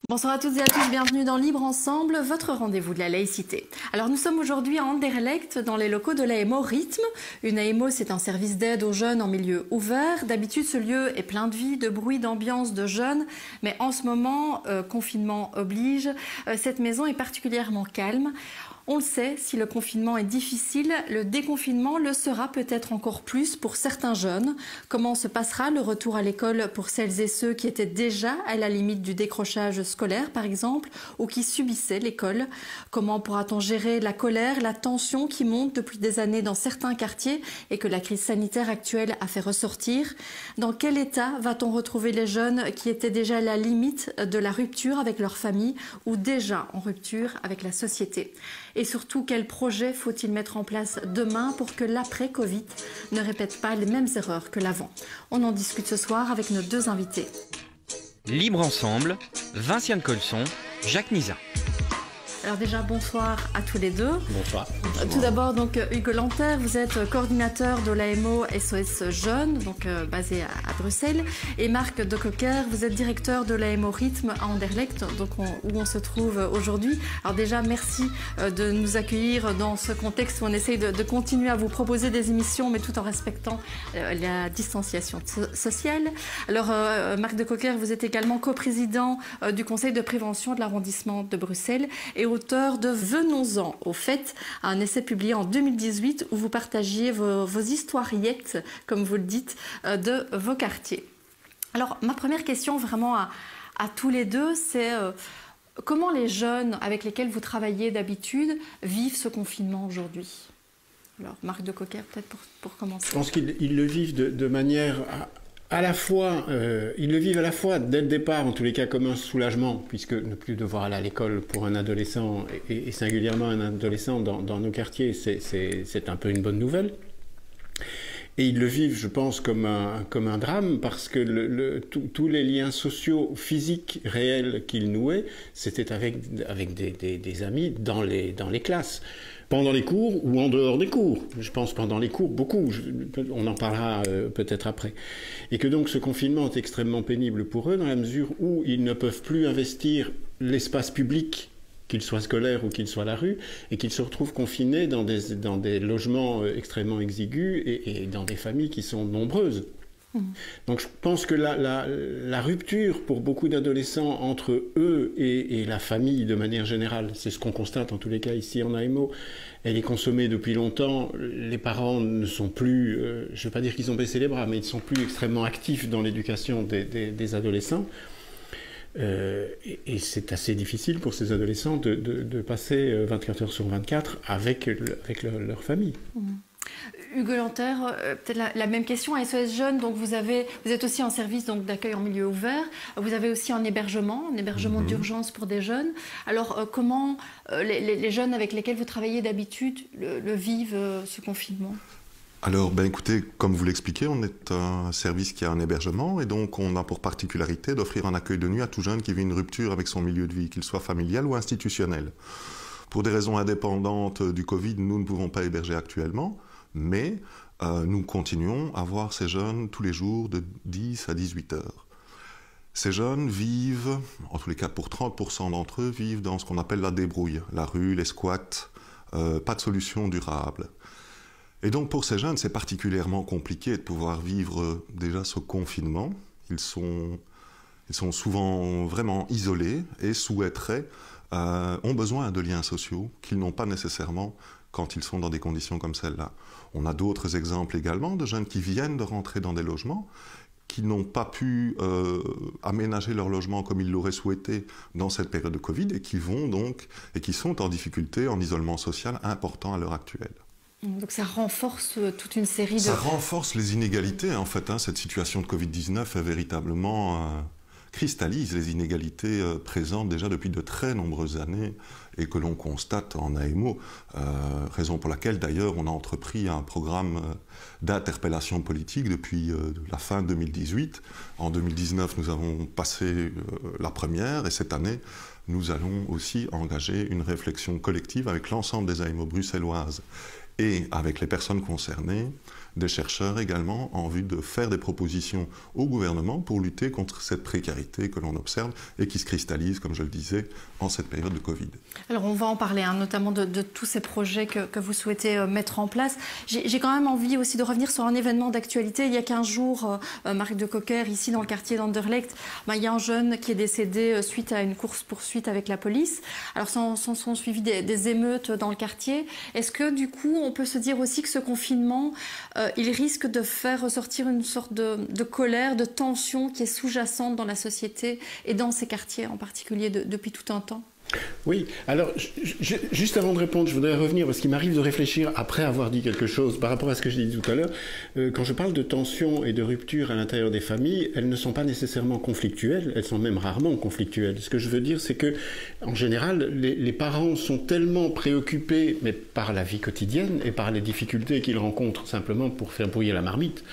Bonsoir à toutes et à tous, bienvenue dans Libre Ensemble, votre rendez-vous de la laïcité. Alors nous sommes aujourd'hui à Anderlecht, dans les locaux de l'AMO Rythme. Une AMO, c'est un service d'aide aux jeunes en milieu ouvert. D'habitude, ce lieu est plein de vie, de bruit, d'ambiance, de jeunes. Mais en ce moment, confinement oblige, cette maison est particulièrement calme. On le sait, si le confinement est difficile, le déconfinement le sera peut-être encore plus pour certains jeunes. Comment se passera le retour à l'école pour celles et ceux qui étaient déjà à la limite du décrochage scolaire, par exemple, ou qui subissaient l'école? Comment pourra-t-on gérer la colère, la tension qui monte depuis des années dans certains quartiers et que la crise sanitaire actuelle a fait ressortir? Dans quel état va-t-on retrouver les jeunes qui étaient déjà à la limite de la rupture avec leur famille ou déjà en rupture avec la société? Et surtout, quel projet faut-il mettre en place demain pour que l'après-Covid ne répète pas les mêmes erreurs que l'avant? On en discute ce soir avec nos deux invités. Libre Ensemble, Vinciane Colson, Jacques Nizat. Alors déjà, bonsoir à tous les deux. Bonsoir. Tout d'abord, donc Hugues Lanter, vous êtes coordinateur de l'AMO SOS Jeunes, donc basé à Bruxelles. Et Marc de Cocker, vous êtes directeur de l'AMO Rythme à Anderlecht, donc où on se trouve aujourd'hui. Alors déjà, merci de nous accueillir dans ce contexte où on essaye de continuer à vous proposer des émissions, mais tout en respectant la distanciation sociale. Alors, Marc de Cocker, vous êtes également coprésident du Conseil de prévention de l'arrondissement de Bruxelles et auteur de Venons-en au fait, un essai publié en 2018 où vous partagiez vos historiettes, comme vous le dites, de vos quartiers. Alors, ma première question vraiment à tous les deux, c'est comment les jeunes avec lesquels vous travaillez d'habitude vivent ce confinement aujourd'hui? Alors, Marc de Cocker, peut-être pour commencer. Je pense qu'ils le vivent de manière à la fois, ils le vivent à la fois dès le départ, en tous les cas, comme un soulagement, puisque ne plus devoir aller à l'école pour un adolescent, et singulièrement un adolescent dans nos quartiers, c'est un peu une bonne nouvelle. Et ils le vivent, je pense, comme un drame, parce que tous les liens sociaux, physiques, réels qu'ils nouaient, c'était avec des amis dans les classes. Pendant les cours ou en dehors des cours. Je pense pendant les cours, beaucoup. On en parlera peut-être après. Et que donc ce confinement est extrêmement pénible pour eux dans la mesure où ils ne peuvent plus investir l'espace public, qu'il soit scolaire ou qu'il soit la rue, et qu'ils se retrouvent confinés dans des logements extrêmement exigus et dans des familles qui sont nombreuses. Donc je pense que la rupture pour beaucoup d'adolescents entre eux et la famille de manière générale, c'est ce qu'on constate en tous les cas ici en AMO, elle est consommée depuis longtemps. Les parents ne sont plus, je ne veux pas dire qu'ils ont baissé les bras, mais ils ne sont plus extrêmement actifs dans l'éducation des adolescents. Et c'est assez difficile pour ces adolescents de passer 24 heures sur 24 avec leur famille. Hugues Lanter, peut-être la même question à SOS Jeunes. Donc vous êtes aussi en service d'accueil en milieu ouvert. Vous avez aussi un hébergement d'urgence pour des jeunes. Alors comment les jeunes avec lesquels vous travaillez d'habitude le vivent, ce confinement? Alors, écoutez, comme vous l'expliquez, on est un service qui a un hébergement et donc on a pour particularité d'offrir un accueil de nuit à tout jeune qui vit une rupture avec son milieu de vie, qu'il soit familial ou institutionnel. Pour des raisons indépendantes du Covid, nous ne pouvons pas héberger actuellement, mais nous continuons à voir ces jeunes tous les jours de 10 à 18 heures. Ces jeunes vivent, en tous les cas pour 30% d'entre eux, vivent dans ce qu'on appelle la débrouille, la rue, les squats, pas de solution durable. Et donc pour ces jeunes, c'est particulièrement compliqué de pouvoir vivre déjà ce confinement. Ils sont souvent vraiment isolés et souhaiteraient, ont besoin de liens sociaux qu'ils n'ont pas nécessairement quand ils sont dans des conditions comme celle-là. On a d'autres exemples également de jeunes qui viennent de rentrer dans des logements, qui n'ont pas pu aménager leur logement comme ils l'auraient souhaité dans cette période de Covid et qui sont en difficulté, en isolement social important à l'heure actuelle. Donc ça renforce toute une série de... Ça renforce les inégalités, en fait. Cette situation de Covid-19 est véritablement cristallise les inégalités présentes déjà depuis de très nombreuses années et que l'on constate en AMO, raison pour laquelle d'ailleurs on a entrepris un programme d'interpellation politique depuis la fin 2018. En 2019, nous avons passé la première et cette année, nous allons aussi engager une réflexion collective avec l'ensemble des AMO bruxelloises et avec les personnes concernées des chercheurs également en vue de faire des propositions au gouvernement pour lutter contre cette précarité que l'on observe et qui se cristallise, comme je le disais, en cette période de Covid. Alors on va en parler, notamment de tous ces projets que vous souhaitez mettre en place. J'ai quand même envie aussi de revenir sur un événement d'actualité. Il y a 15 jours, Marc de Cocker, ici dans le quartier d'Anderlecht, il y a un jeune qui est décédé suite à une course-poursuite avec la police. Alors sont suivis des émeutes dans le quartier. Est-ce que du coup on peut se dire aussi que ce confinement, il risque de faire ressortir une sorte de colère, de tension qui est sous-jacente dans la société et dans ces quartiers en particulier depuis tout un temps? Oui, alors juste avant de répondre, je voudrais revenir parce qu'il m'arrive de réfléchir après avoir dit quelque chose par rapport à ce que j'ai dit tout à l'heure. Quand je parle de tension et de rupture à l'intérieur des familles, elles ne sont pas nécessairement conflictuelles, elles sont même rarement conflictuelles. Ce que je veux dire, c'est que en général, les parents sont tellement préoccupés mais par la vie quotidienne et par les difficultés qu'ils rencontrent simplement pour faire brouiller la marmite,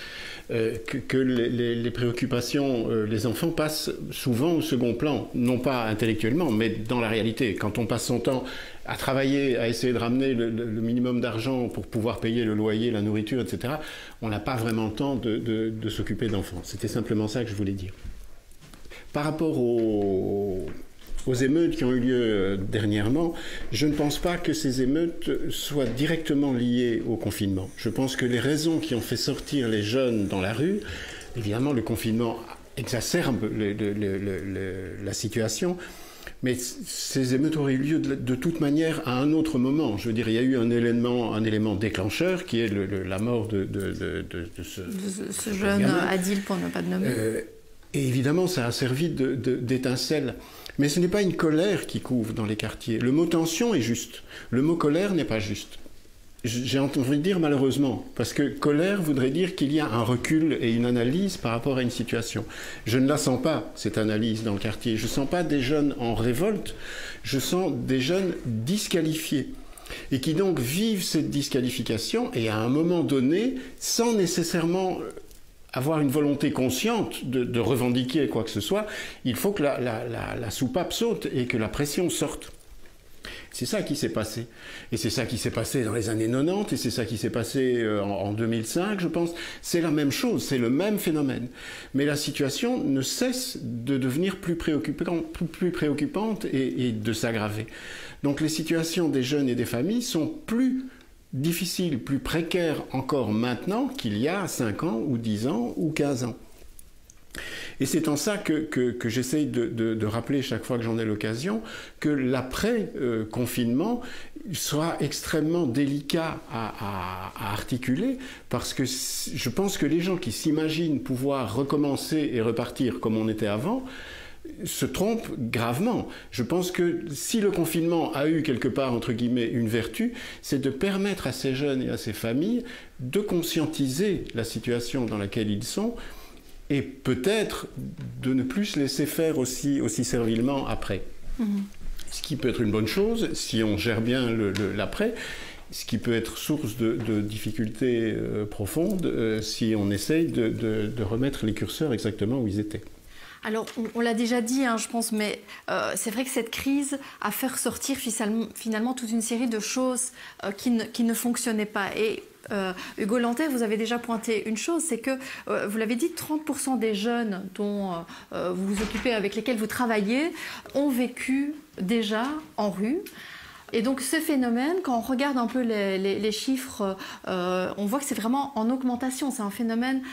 que les préoccupations, les enfants passent souvent au second plan, non pas intellectuellement, mais dans la réalité. Quand on passe son temps à travailler, à essayer de ramener le minimum d'argent pour pouvoir payer le loyer, la nourriture, etc., on n'a pas vraiment le temps de s'occuper d'enfants. C'était simplement ça que je voulais dire. Par rapport aux émeutes qui ont eu lieu dernièrement, je ne pense pas que ces émeutes soient directement liées au confinement. Je pense que les raisons qui ont fait sortir les jeunes dans la rue, évidemment le confinement exacerbe la situation, mais ces émeutes auraient eu lieu de toute manière à un autre moment. Je veux dire, il y a eu un élément déclencheur qui est la mort de ce jeune Adil, pour ne pas le nommer. Et évidemment, ça a servi d'étincelle. Mais ce n'est pas une colère qui couve dans les quartiers. Le mot tension est juste. Le mot colère n'est pas juste. J'ai entendu dire malheureusement, parce que colère voudrait dire qu'il y a un recul et une analyse par rapport à une situation. Je ne la sens pas, cette analyse dans le quartier. Je ne sens pas des jeunes en révolte, je sens des jeunes disqualifiés. Et qui donc vivent cette disqualification et à un moment donné, sans nécessairement avoir une volonté consciente de revendiquer quoi que ce soit, il faut que la soupape saute et que la pression sorte. C'est ça qui s'est passé. Et c'est ça qui s'est passé dans les années 90, et c'est ça qui s'est passé en 2005, je pense. C'est la même chose, c'est le même phénomène. Mais la situation ne cesse de devenir plus préoccupante et de s'aggraver. Donc les situations des jeunes et des familles sont plus difficiles, plus précaires encore maintenant qu'il y a 5 ans, ou 10 ans, ou 15 ans. Et c'est en ça que j'essaye de rappeler chaque fois que j'en ai l'occasion que l'après-confinement soit extrêmement délicat à articuler, parce que je pense que les gens qui s'imaginent pouvoir recommencer et repartir comme on était avant se trompent gravement. Je pense que si le confinement a eu quelque part, entre guillemets, une vertu, c'est de permettre à ces jeunes et à ces familles de conscientiser la situation dans laquelle ils sont, et peut-être de ne plus se laisser faire aussi servilement après. Ce qui peut être une bonne chose si on gère bien l'après, ce qui peut être source de difficultés profondes si on essaye de remettre les curseurs exactement où ils étaient. Alors, on l'a déjà dit, je pense, mais c'est vrai que cette crise a fait ressortir finalement toute une série de choses qui ne fonctionnaient pas. Et Hugo Lanter, vous avez déjà pointé une chose, c'est que, vous l'avez dit, 30% des jeunes dont vous vous occupez, avec lesquels vous travaillez, ont vécu déjà en rue. Et donc ce phénomène, quand on regarde un peu les chiffres, on voit que c'est vraiment en augmentation. C'est un phénomène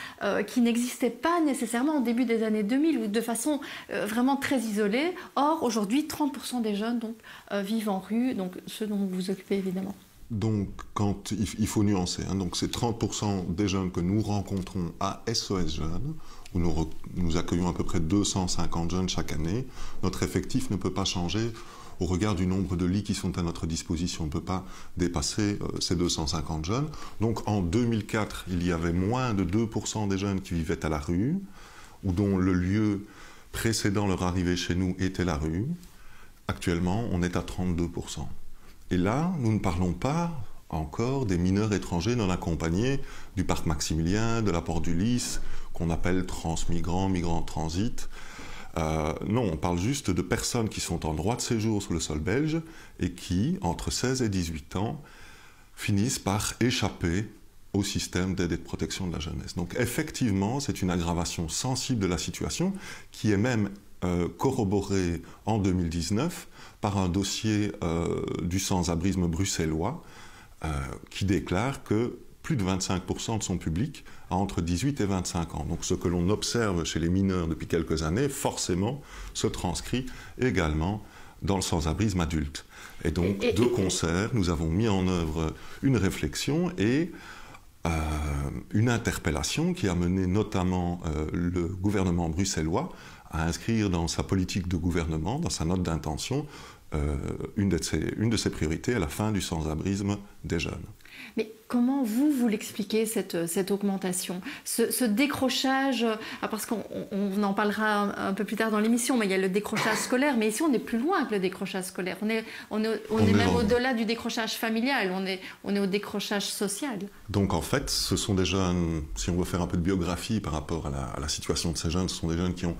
qui n'existait pas nécessairement au début des années 2000, ou de façon vraiment très isolée. Or, aujourd'hui, 30% des jeunes donc, vivent en rue, donc ceux dont vous vous occupez évidemment. Donc, il faut nuancer. Donc, c'est 30% des jeunes que nous rencontrons à SOS Jeunes, où nous accueillons à peu près 250 jeunes chaque année. Notre effectif ne peut pas changer au regard du nombre de lits qui sont à notre disposition. On ne peut pas dépasser ces 250 jeunes. Donc, en 2004, il y avait moins de 2% des jeunes qui vivaient à la rue, ou dont le lieu précédant leur arrivée chez nous était la rue. Actuellement, on est à 32%. Et là, nous ne parlons pas encore des mineurs étrangers non accompagnés du parc Maximilien, de la Porte du Lys, qu'on appelle transmigrants, migrants transit. Non, on parle juste de personnes qui sont en droit de séjour sur le sol belge et qui, entre 16 et 18 ans, finissent par échapper au système d'aide et de protection de la jeunesse. Donc effectivement, c'est une aggravation sensible de la situation qui est même corroborée en 2019 par un dossier du sans-abrisme bruxellois qui déclare que plus de 25% de son public a entre 18 et 25 ans. Donc ce que l'on observe chez les mineurs depuis quelques années, forcément, se transcrit également dans le sans-abrisme adulte. Et donc, de concert, nous avons mis en œuvre une réflexion et une interpellation qui a mené notamment le gouvernement bruxellois à inscrire dans sa politique de gouvernement, dans sa note d'intention, une de ses priorités à la fin du sans-abrisme des jeunes. Mais comment vous l'expliquez, cette augmentation, ce décrochage, parce qu'on en parlera un peu plus tard dans l'émission, mais il y a le décrochage scolaire, mais ici on est plus loin que le décrochage scolaire, on est même au-delà du décrochage familial, on est au décrochage social. Donc en fait, ce sont des jeunes, si on veut faire un peu de biographie par rapport à la situation de ces jeunes, ce sont des jeunes qui ont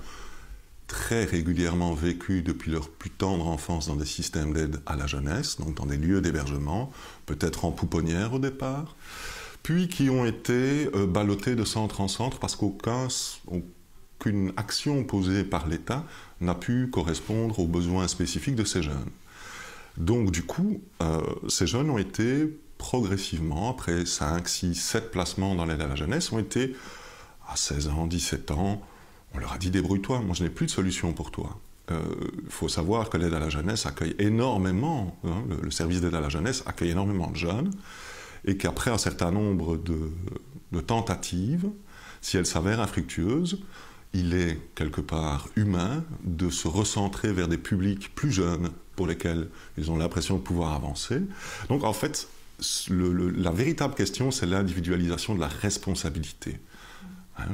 très régulièrement vécu depuis leur plus tendre enfance dans des systèmes d'aide à la jeunesse, donc dans des lieux d'hébergement, peut-être en pouponnière au départ, puis qui ont été ballottés de centre en centre parce qu'aucune action posée par l'État n'a pu correspondre aux besoins spécifiques de ces jeunes. Donc du coup, ces jeunes ont été progressivement, après 5, 6, 7 placements dans l'aide à la jeunesse, ont été à 16 ans, 17 ans, on leur a dit débrouille-toi, moi je n'ai plus de solution pour toi. Il faut savoir que l'aide à la jeunesse accueille énormément, le service d'aide à la jeunesse accueille énormément de jeunes, et qu'après un certain nombre de tentatives, si elles s'avèrent infructueuses, il est quelque part humain de se recentrer vers des publics plus jeunes pour lesquels ils ont l'impression de pouvoir avancer. Donc en fait, la véritable question, c'est l'individualisation de la responsabilité.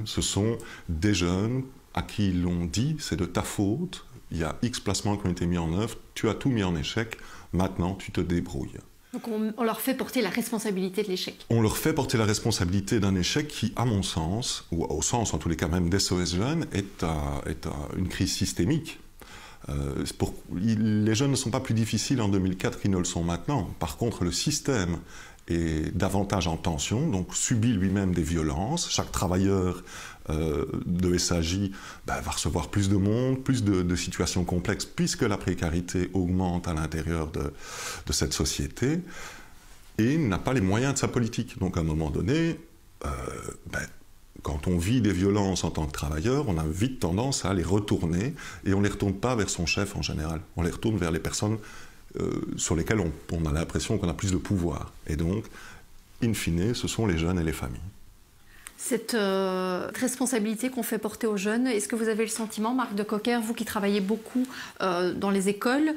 Ce sont des jeunes à qui l'on dit c'est de ta faute, il y a X placements qui ont été mis en œuvre, tu as tout mis en échec, maintenant tu te débrouilles. Donc on leur fait porter la responsabilité de l'échec. On leur fait porter la responsabilité d'un échec qui, à mon sens, ou au sens en tous les cas même d'SOS Jeunes, est une crise systémique. Les jeunes ne sont pas plus difficiles en 2004 qu'ils ne le sont maintenant. Par contre, le système est davantage en tension, donc subit lui-même des violences. Chaque travailleur de SAJ va recevoir plus de monde, plus de situations complexes, puisque la précarité augmente à l'intérieur de cette société, et n'a pas les moyens de sa politique. Donc à un moment donné, quand on vit des violences en tant que travailleur, on a vite tendance à les retourner, et on ne les retourne pas vers son chef en général, on les retourne vers les personnes sur lesquels on a l'impression qu'on a plus de pouvoir. Et donc, in fine, ce sont les jeunes et les familles. Cette responsabilité qu'on fait porter aux jeunes, est-ce que vous avez le sentiment, Marc de Cocker, vous qui travaillez beaucoup dans les écoles,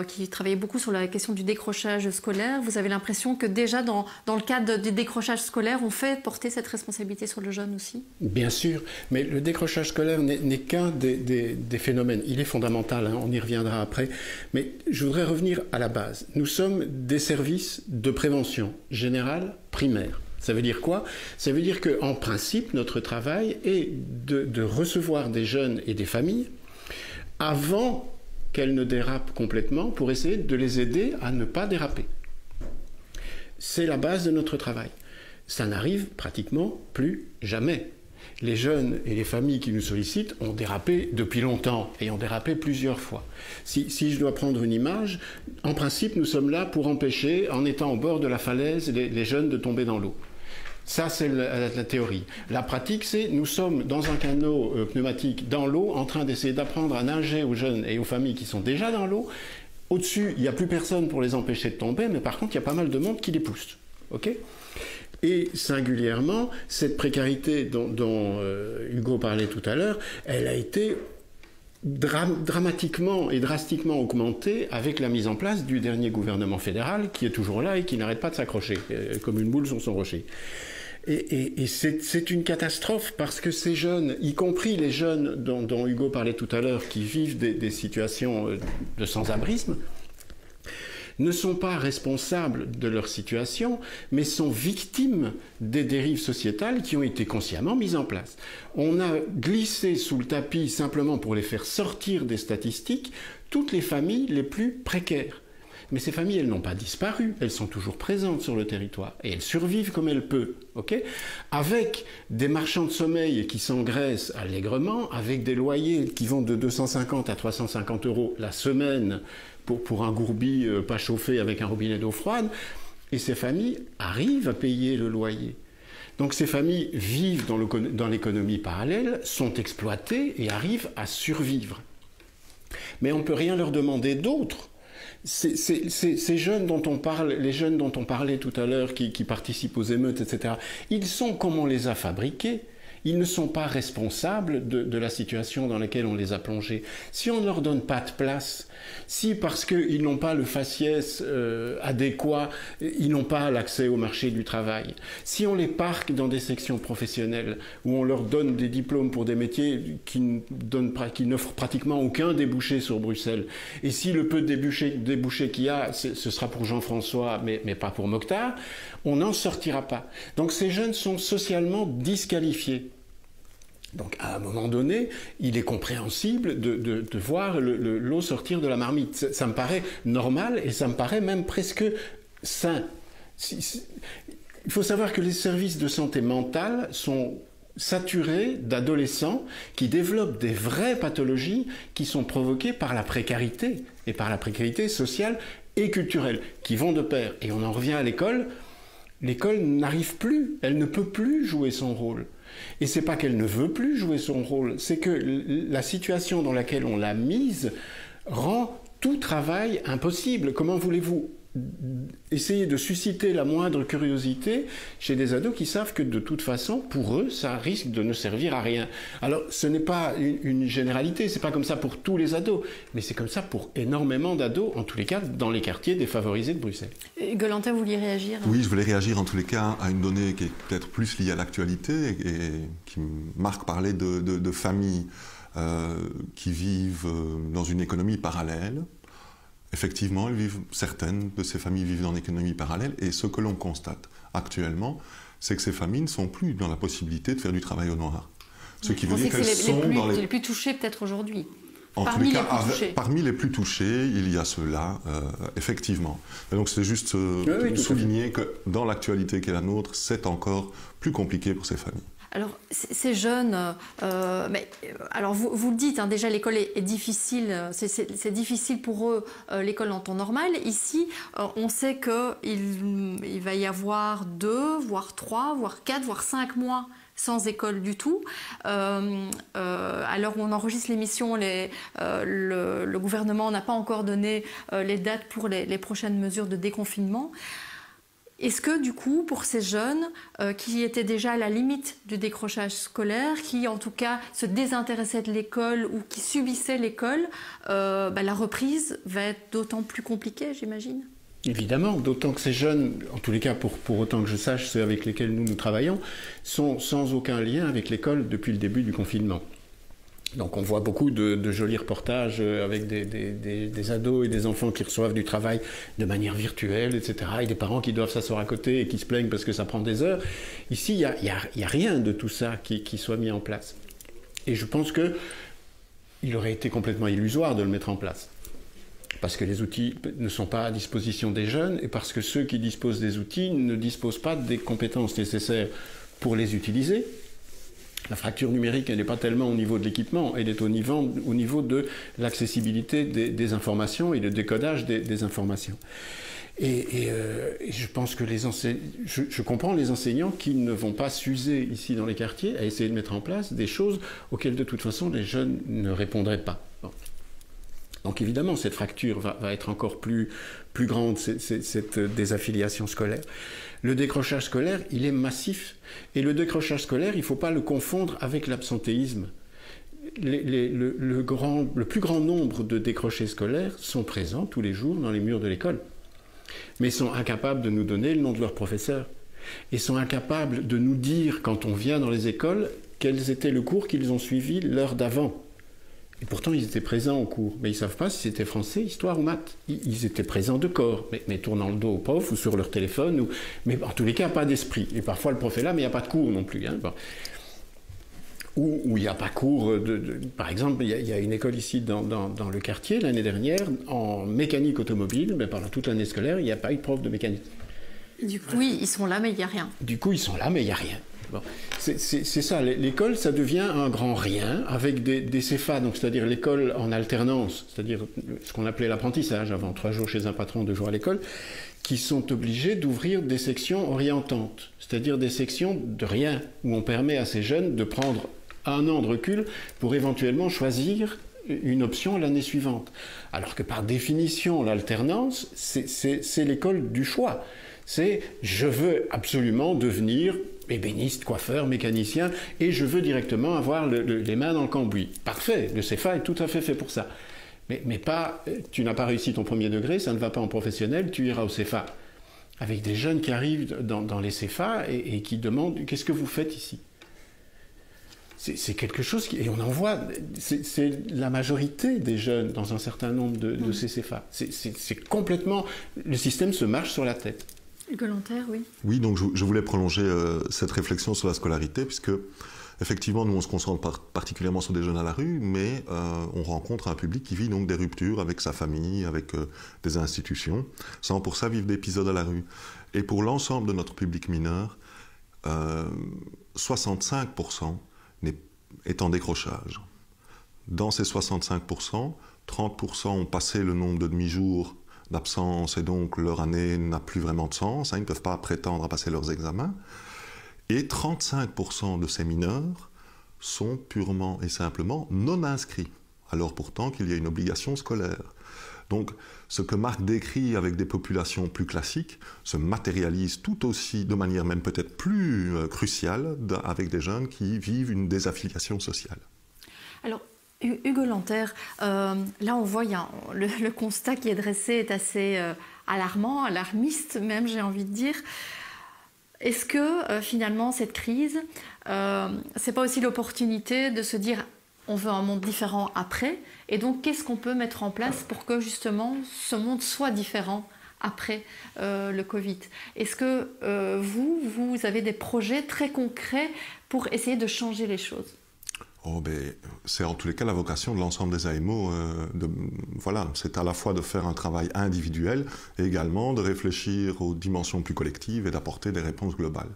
qui travaillez beaucoup sur la question du décrochage scolaire, vous avez l'impression que déjà dans le cadre du décrochage scolaire, on fait porter cette responsabilité sur le jeune aussi? Bien sûr, mais le décrochage scolaire n'est qu'un des phénomènes. Il est fondamental, on y reviendra après, mais je voudrais revenir à la base. Nous sommes des services de prévention générale primaire. Ça veut dire quoi? Ça veut dire qu'en principe, notre travail est de recevoir des jeunes et des familles avant qu'elles ne dérapent complètement pour essayer de les aider à ne pas déraper. C'est la base de notre travail. Ça n'arrive pratiquement plus jamais. Les jeunes et les familles qui nous sollicitent ont dérapé depuis longtemps et ont dérapé plusieurs fois. Si je dois prendre une image, en principe, nous sommes là pour empêcher, en étant au bord de la falaise, les jeunes de tomber dans l'eau. Ça, c'est la théorie. La pratique, c'est nous sommes dans un canot pneumatique dans l'eau, en train d'essayer d'apprendre à nager aux jeunes et aux familles qui sont déjà dans l'eau. Au-dessus, il n'y a plus personne pour les empêcher de tomber, mais par contre, il y a pas mal de monde qui les pousse. Okay ? Et singulièrement, cette précarité dont Hugo parlait tout à l'heure, elle a été dramatiquement et drastiquement augmentée avec la mise en place du dernier gouvernement fédéral qui est toujours là et qui n'arrête pas de s'accrocher comme une boule sur son rocher. Et c'est une catastrophe parce que ces jeunes, y compris les jeunes dont Hugo parlait tout à l'heure, qui vivent des situations de sans-abrisme, ne sont pas responsables de leur situation, mais sont victimes des dérives sociétales qui ont été consciemment mises en place. On a glissé sous le tapis, simplement pour les faire sortir des statistiques, toutes les familles les plus précaires. Mais ces familles, elles n'ont pas disparu, elles sont toujours présentes sur le territoire et elles survivent comme elles peuvent, avec des marchands de sommeil qui s'engraissent allègrement, avec des loyers qui vont de 250 à 350 € la semaine pour un gourbi pas chauffé avec un robinet d'eau froide, et ces familles arrivent à payer le loyer. Donc ces familles vivent dans l'économie parallèle, sont exploitées et arrivent à survivre. Mais on ne peut rien leur demander d'autre. Ces jeunes dont on parle, les jeunes dont on parlait tout à l'heure, qui participent aux émeutes, etc., ils sont comme on les a fabriqués. Ils ne sont pas responsables de la situation dans laquelle on les a plongés. Si on ne leur donne pas de place, si parce qu'ils n'ont pas le faciès adéquat, ils n'ont pas l'accès au marché du travail, si on les parque dans des sections professionnelles où on leur donne des diplômes pour des métiers qui n'offrent pratiquement aucun débouché sur Bruxelles, et si le peu de débouchés qu'il y a, ce sera pour Jean-François, mais pas pour Mokhtar, on n'en sortira pas. Donc ces jeunes sont socialement disqualifiés. Donc à un moment donné, il est compréhensible de voir l'eau sortir de la marmite. Ça me paraît normal et ça me paraît même presque sain. Il faut savoir que les services de santé mentale sont saturés d'adolescents qui développent des vraies pathologies qui sont provoquées par la précarité, et par la précarité sociale et culturelle, qui vont de pair. Et on en revient à l'école. L'école n'arrive plus, elle ne peut plus jouer son rôle. Et c'est pas qu'elle ne veut plus jouer son rôle, c'est que la situation dans laquelle on l'a mise rend tout travail impossible. Comment voulez-vous essayer de susciter la moindre curiosité chez des ados qui savent que de toute façon, pour eux, ça risque de ne servir à rien. Alors, ce n'est pas une généralité, c'est pas comme ça pour tous les ados, mais c'est comme ça pour énormément d'ados, en tous les cas, dans les quartiers défavorisés de Bruxelles. Golantin, vous vouliez réagir? Oui, je voulais réagir en tous les cas à une donnée qui est peut-être plus liée à l'actualité et qui Marc parlait de familles qui vivent dans une économie parallèle. Effectivement, certaines de ces familles vivent dans l'économie parallèle, et ce que l'on constate actuellement, c'est que ces familles ne sont plus dans la possibilité de faire du travail au noir. Ce qui veut dire qu'elles sont dans les plus touchés peut-être aujourd'hui. Parmi les plus touchés, il y a ceux-là, effectivement. Et donc c'est juste souligner que dans l'actualité qui est la nôtre, c'est encore plus compliqué pour ces familles. Alors, ces jeunes, alors vous le dites, déjà l'école est difficile, c'est difficile pour eux, l'école en temps normal. Ici, on sait qu'il va y avoir 2, voire 3, voire 4, voire 5 mois sans école du tout. À l'heure où on enregistre l'émission, le gouvernement n'a pas encore donné les dates pour les prochaines mesures de déconfinement. Est-ce que, du coup, pour ces jeunes qui étaient déjà à la limite du décrochage scolaire, qui, en tout cas, se désintéressaient de l'école ou qui subissaient l'école, la reprise va être d'autant plus compliquée, j'imagine? Évidemment, d'autant que ces jeunes, en tous les cas, pour autant que je sache, ceux avec lesquels nous travaillons, sont sans aucun lien avec l'école depuis le début du confinement. Donc on voit beaucoup de jolis reportages avec des ados et des enfants qui reçoivent du travail de manière virtuelle, etc. Et des parents qui doivent s'asseoir à côté et qui se plaignent parce que ça prend des heures. Ici, il n'y a rien de tout ça qui soit mis en place. Et je pense qu'il aurait été complètement illusoire de le mettre en place. Parce que les outils ne sont pas à disposition des jeunes et parce que ceux qui disposent des outils ne disposent pas des compétences nécessaires pour les utiliser. La fracture numérique, elle n'est pas tellement au niveau de l'équipement, elle est au niveau de l'accessibilité des informations et le décodage des informations. Et je pense que je comprends les enseignants qui ne vont pas s'user ici dans les quartiers à essayer de mettre en place des choses auxquelles de toute façon les jeunes ne répondraient pas. Bon. Donc évidemment, cette fracture va être encore plus grande, cette désaffiliation scolaire. Le décrochage scolaire, il est massif. Et le décrochage scolaire, il ne faut pas le confondre avec l'absentéisme. Le plus grand nombre de décrochés scolaires sont présents tous les jours dans les murs de l'école. Mais sont incapables de nous donner le nom de leur professeur. Et sont incapables de nous dire, quand on vient dans les écoles, quels étaient le cours qu'ils ont suivi l'heure d'avant. Et pourtant, ils étaient présents au cours. Mais ils ne savent pas si c'était français, histoire ou maths. Ils étaient présents de corps, mais tournant le dos au prof ou sur leur téléphone. Mais en tous les cas, pas d'esprit. Et parfois, le prof est là, mais il n'y a pas de cours non plus. Bon. où il n'y a pas cours par exemple, il y a une école ici dans le quartier l'année dernière en mécanique automobile, mais pendant toute l'année scolaire, il n'y a pas eu de prof de mécanique. Du coup, oui, ils sont là, mais il n'y a rien. Du coup, ils sont là, mais il n'y a rien. Bon. C'est ça, l'école, ça devient un grand rien, avec des CFA, donc c'est-à-dire l'école en alternance, c'est-à-dire ce qu'on appelait l'apprentissage, avant 3 jours chez un patron, 2 jours à l'école, qui sont obligés d'ouvrir des sections orientantes, c'est-à-dire des sections de rien, où on permet à ces jeunes de prendre 1 an de recul pour éventuellement choisir une option l'année suivante. Alors que par définition, l'alternance, c'est l'école du choix. C'est « je veux absolument devenir ébéniste, coiffeur, mécanicien, et je veux directement avoir les mains dans le cambouis. » Parfait, le CFA est tout à fait fait pour ça. Mais pas, tu n'as pas réussi ton premier degré, ça ne va pas en professionnel, tu iras au CFA. Avec des jeunes qui arrivent dans les CFA et qui demandent « qu'est-ce que vous faites ici ?» C'est quelque chose et on en voit, c'est la majorité des jeunes dans un certain nombre de ces CFA. C'est complètement, le système se marche sur la tête. Hugo Lanter, oui. Oui, donc je voulais prolonger cette réflexion sur la scolarité, puisque effectivement, nous on se concentre particulièrement sur des jeunes à la rue, mais on rencontre un public qui vit donc des ruptures avec sa famille, avec des institutions, sans pour ça vivre d'épisodes à la rue. Et pour l'ensemble de notre public mineur, 65% est en décrochage. Dans ces 65%, 30% ont passé le nombre de demi-jours d'absence et donc leur année n'a plus vraiment de sens, ils ne peuvent pas prétendre à passer leurs examens. Et 35% de ces mineurs sont purement et simplement non inscrits, alors pourtant qu'il y a une obligation scolaire. Donc ce que Marc décrit avec des populations plus classiques se matérialise tout aussi, de manière même peut-être plus cruciale, avec des jeunes qui vivent une désaffiliation sociale. Alors, Hugo Lanter, là on voit, le constat qui est dressé est assez alarmant, alarmiste même, j'ai envie de dire. Est-ce que finalement cette crise, c'est pas aussi l'opportunité de se dire on veut un monde différent après, et donc qu'est-ce qu'on peut mettre en place pour que justement ce monde soit différent après le Covid? Est-ce que vous avez des projets très concrets pour essayer de changer les choses? C'est en tous les cas la vocation de l'ensemble des AMO. Voilà, c'est à la fois de faire un travail individuel et également de réfléchir aux dimensions plus collectives et d'apporter des réponses globales.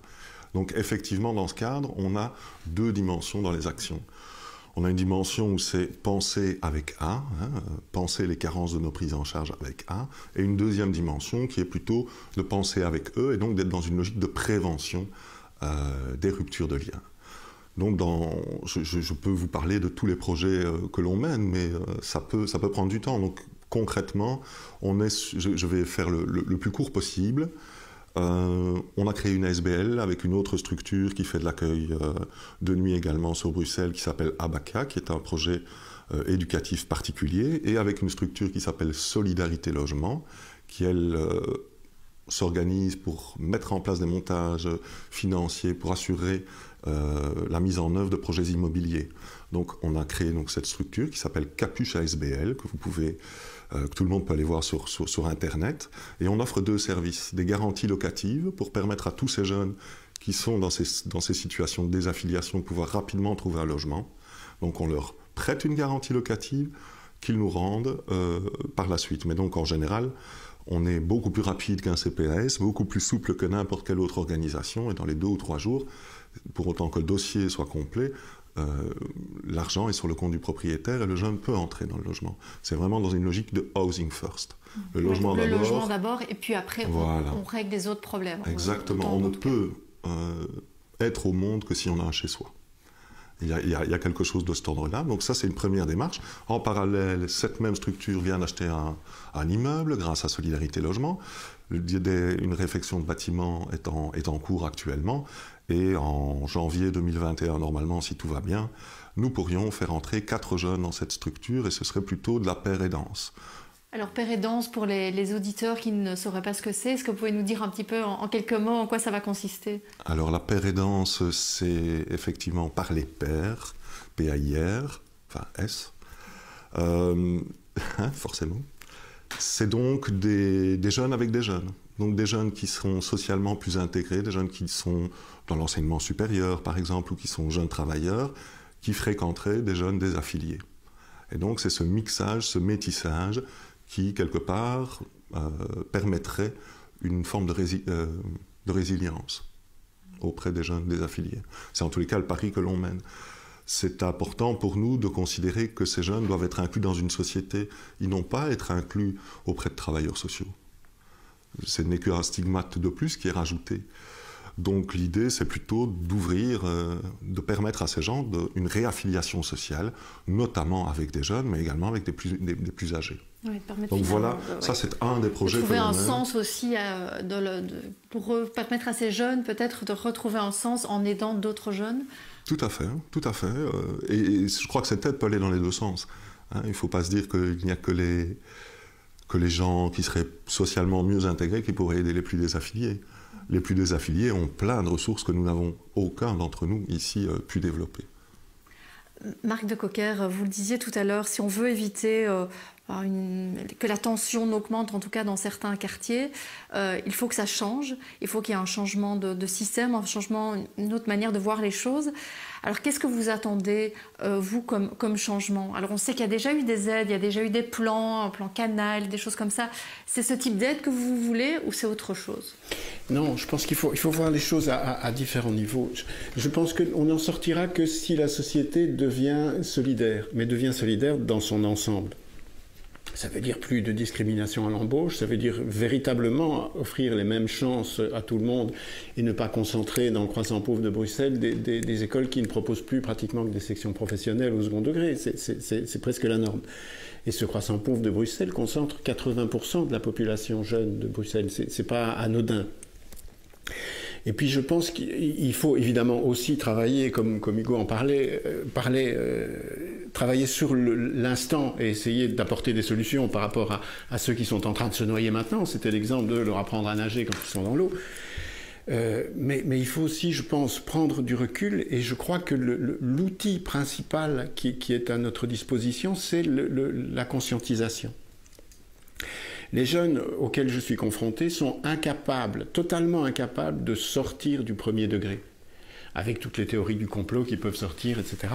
Donc effectivement, dans ce cadre, on a 2 dimensions dans les actions. On a une dimension où c'est penser avec A, penser les carences de nos prises en charge avec A, et une deuxième dimension qui est plutôt de penser avec E et donc d'être dans une logique de prévention des ruptures de liens. Donc je peux vous parler de tous les projets que l'on mène, mais ça peut prendre du temps. Donc concrètement, je vais faire le plus court possible. On a créé une ASBL avec une autre structure qui fait de l'accueil de nuit également sur Bruxelles, qui s'appelle Abaca, qui est un projet éducatif particulier, et avec une structure qui s'appelle Solidarité Logement, qui elle s'organise pour mettre en place des montages financiers pour assurer la mise en œuvre de projets immobiliers. Donc on a créé cette structure qui s'appelle Capuche ASBL, que tout le monde peut aller voir sur Internet, et on offre 2 services, des garanties locatives pour permettre à tous ces jeunes qui sont dans ces situations de désaffiliation de pouvoir rapidement trouver un logement. Donc on leur prête une garantie locative qu'ils nous rendent par la suite. Mais donc en général, on est beaucoup plus rapide qu'un CPAS, beaucoup plus souple que n'importe quelle autre organisation, et dans les 2 ou 3 jours, pour autant que le dossier soit complet, l'argent est sur le compte du propriétaire et le jeune peut entrer dans le logement. C'est vraiment dans une logique de housing first. Le logement d'abord, et puis après, voilà. on règle les autres problèmes. Exactement. On ne peut être au monde que si on a un chez soi. Il y a quelque chose de cet ordre-là. Donc ça, c'est une première démarche. En parallèle, cette même structure vient d'acheter un immeuble grâce à Solidarité Logement. Une réfection de bâtiment est en cours actuellement. Et en janvier 2021, normalement, si tout va bien, nous pourrions faire entrer 4 jeunes dans cette structure, et ce serait plutôt de la paire et danse. Alors, paire et danse, pour les auditeurs qui ne sauraient pas ce que c'est, est-ce que vous pouvez nous dire un petit peu en quelques mots en quoi ça va consister? Alors, la paire et danse, c'est effectivement parler pair, P-A-I-R, enfin S, forcément. C'est donc des jeunes avec des jeunes. Donc des jeunes qui sont socialement plus intégrés, des jeunes qui sont dans l'enseignement supérieur, par exemple, ou qui sont jeunes travailleurs, qui fréquenteraient des jeunes désaffiliés. Et donc c'est ce mixage, ce métissage qui, quelque part, permettrait une forme de résilience auprès des jeunes désaffiliés. C'est en tous les cas le pari que l'on mène. C'est important pour nous de considérer que ces jeunes doivent être inclus dans une société. Ils n'ont pas à être inclus auprès de travailleurs sociaux. Ce n'est qu'un stigmate de plus qui est rajouté. Donc l'idée, c'est plutôt d'ouvrir, de permettre à ces gens une réaffiliation sociale, notamment avec des jeunes, mais également avec des plus âgés. Oui, donc voilà, ça c'est un des projets que l'on mène. Trouver un sens aussi pour permettre à ces jeunes peut-être de retrouver un sens en aidant d'autres jeunes. Tout à fait, tout à fait. Et je crois que cette aide peut aller dans les deux sens. Il ne faut pas se dire qu'il n'y a que les gens qui seraient socialement mieux intégrés qui pourraient aider les plus désaffiliés. Les plus désaffiliés ont plein de ressources que nous n'avons aucun d'entre nous ici pu développer. Marc de Cocker, vous le disiez tout à l'heure, si on veut éviter que la tension augmente, en tout cas dans certains quartiers, il faut que ça change, il faut qu'il y ait un changement de système, un changement, une autre manière de voir les choses. Alors qu'est-ce que vous attendez, vous, comme changement? Alors on sait qu'il y a déjà eu des aides, il y a déjà eu des plans, un plan canal, des choses comme ça. C'est ce type d'aide que vous voulez ou c'est autre chose? Non, je pense qu'il faut voir les choses à différents niveaux. Je pense qu'on n'en sortira que si la société devient solidaire, mais devient solidaire dans son ensemble. Ça veut dire plus de discrimination à l'embauche, ça veut dire véritablement offrir les mêmes chances à tout le monde et ne pas concentrer dans le croissant pauvre de Bruxelles des écoles qui ne proposent plus pratiquement que des sections professionnelles au second degré. C'est presque la norme. Et ce croissant pauvre de Bruxelles concentre 80% de la population jeune de Bruxelles. C'est pas anodin. Et puis je pense qu'il faut évidemment aussi travailler, comme Hugo en parlait, travailler sur l'instant et essayer d'apporter des solutions par rapport à ceux qui sont en train de se noyer maintenant. C'était l'exemple de leur apprendre à nager quand ils sont dans l'eau. Mais il faut aussi, je pense, prendre du recul et je crois que l'outil principal qui est à notre disposition, c'est la conscientisation. Les jeunes auxquels je suis confronté sont incapables, totalement incapables de sortir du premier degré, avec toutes les théories du complot qui peuvent sortir, etc.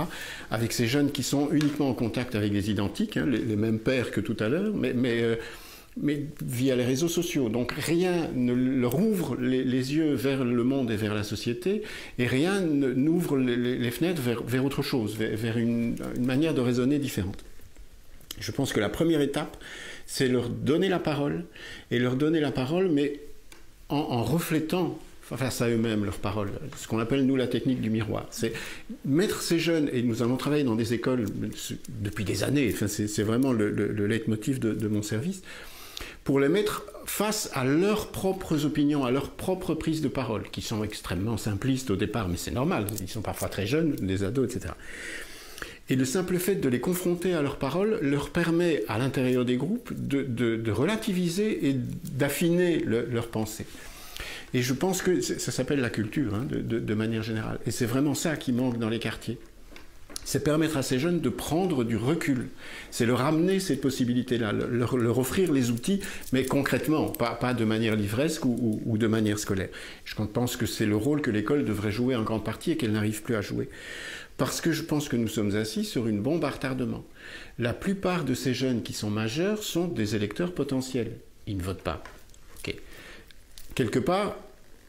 Avec ces jeunes qui sont uniquement en contact avec des identiques, les mêmes pères que tout à l'heure, mais via les réseaux sociaux. Donc rien ne leur ouvre les yeux vers le monde et vers la société, et rien n'ouvre les fenêtres vers autre chose, vers une manière de raisonner différente. Je pense que la première étape, c'est leur donner la parole, et leur donner la parole, mais en reflétant face à eux-mêmes leurs paroles, ce qu'on appelle, nous, la technique du miroir. C'est mettre ces jeunes, et nous allons travailler dans des écoles depuis des années, enfin, c'est vraiment le leitmotiv de mon service, pour les mettre face à leurs propres opinions, à leurs propres prises de parole, qui sont extrêmement simplistes au départ, mais c'est normal, ils sont parfois très jeunes, des ados, etc. Et le simple fait de les confronter à leurs paroles leur permet, à l'intérieur des groupes, de relativiser et d'affiner leurs pensées. Et je pense que ça s'appelle la culture, de manière générale. Et c'est vraiment ça qui manque dans les quartiers. C'est permettre à ces jeunes de prendre du recul. C'est leur amener cette possibilité-là, leur offrir les outils, mais concrètement, pas de manière livresque ou de manière scolaire. Je pense que c'est le rôle que l'école devrait jouer en grande partie et qu'elle n'arrive plus à jouer. Parce que je pense que nous sommes assis sur une bombe à retardement. La plupart de ces jeunes qui sont majeurs sont des électeurs potentiels. Ils ne votent pas. Okay. Quelque part,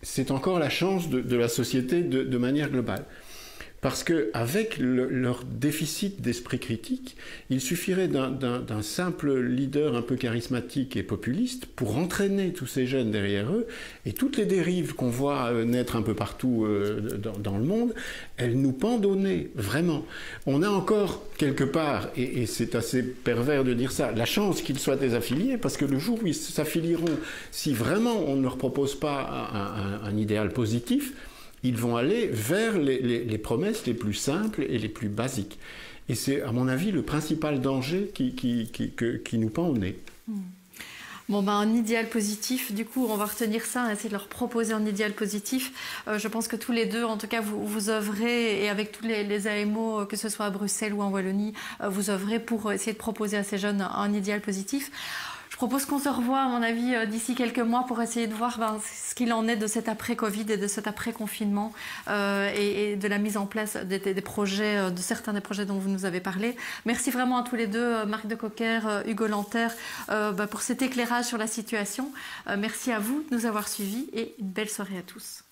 c'est encore la chance de la société de manière globale. Parce qu'avec leur déficit d'esprit critique, il suffirait d'un simple leader un peu charismatique et populiste pour entraîner tous ces jeunes derrière eux, et toutes les dérives qu'on voit naître un peu partout dans le monde, elles nous pendent au nez, vraiment. On a encore quelque part, et c'est assez pervers de dire ça, la chance qu'ils soient désaffiliés, parce que le jour où ils s'affilieront, si vraiment on ne leur propose pas un idéal positif, ils vont aller vers les promesses les plus simples et les plus basiques. Et c'est, à mon avis, le principal danger qui nous pend au nez. Bon, un idéal positif, du coup, on va retenir ça, essayer de leur proposer un idéal positif. Je pense que tous les deux, en tout cas, vous œuvrez, et avec tous les AMO, que ce soit à Bruxelles ou en Wallonie, vous œuvrez pour essayer de proposer à ces jeunes un idéal positif. Je propose qu'on se revoie, à mon avis, d'ici quelques mois pour essayer de voir ce qu'il en est de cet après-Covid et de cet après-confinement et de la mise en place des projets, de certains des projets dont vous nous avez parlé. Merci vraiment à tous les deux, Marc de Cocker, Hugo Lanter, pour cet éclairage sur la situation. Merci à vous de nous avoir suivis et une belle soirée à tous.